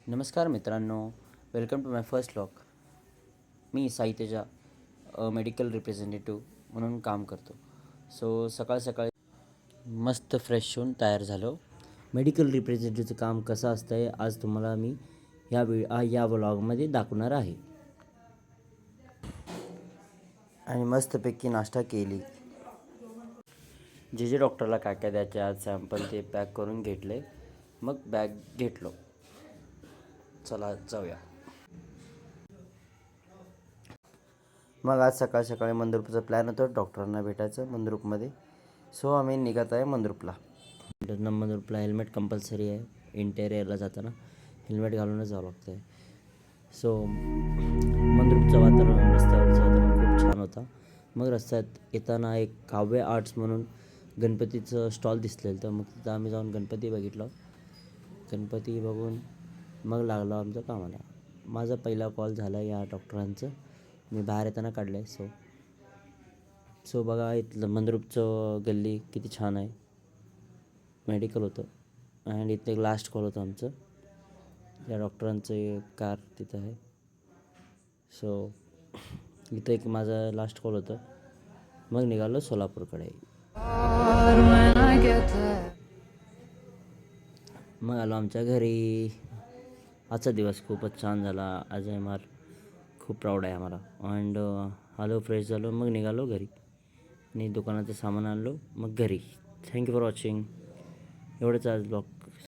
नमस्कार मित्रांनो, welcome to my first vlog. मी साई तेजा मेडिकल रिप्रेझेंटेटिव्ह म्हणून काम करतो. सो सकाळ सकाळी मस्त फ्रेश होऊन तयार झालो. मेडिकल रिप्रेझेंटेटिव्हचं काम कसं असतं आहे आज तुम्हाला मी या व्लॉगमध्ये दाखवणार आहे. आणि मस्तपैकी नाश्ता केली. जे डॉक्टरला काय काय द्यायचे आज सॅम्पल ते पॅक करून घेतले. मग बॅग घेतलो. चला जाऊया. मग आज सकाळ सकाळी मंद्रुपचा प्लॅन होता डॉक्टरांना भेटायचं मंद्रुपमध्ये. सो आम्ही निघत आहे मंद्रुपला. मंद्रुपला हेल्मेट कंपल्सरी आहे. इंटेरियरला जाताना हेल्मेट घालूनच जावं लागतं आहे. सो मंद्रुपचं वातावरण, रस्त्यावरचं वातावरण खूप छान होता. मग रस्त्यात येताना एक काव्य आर्ट्स म्हणून गणपतीचं स्टॉल दिसलेलं, तर मग तिथं आम्ही जाऊन गणपती बघितलं. गणपती बघून मग लागलो आमच्या कामाला. माझा पहिला कॉल झाला या डॉक्टरांचं. मी बाहेर येताना काढलं आहे. सो बघा इथलं मंद्रुपचं गल्ली किती छान आहे. मेडिकल होतं आणि इथं एक लास्ट कॉल होतं आमचं. या डॉक्टरांचं कार तिथं आहे. सो इथं एक माझं लास्ट कॉल होतं. मग निघालो सोलापूरकडे. मग आलो आमच्या घरी. आजचा दिवस खूपच छान झाला. आज खूप प्राऊड आहे आम्हाला. अँड आलो, फ्रेश झालो, मग निघालो घरी आणि दुकानाचं सामान आणलो, मग घरी. Thank you for watching. एवढंच आज ब्लॉग.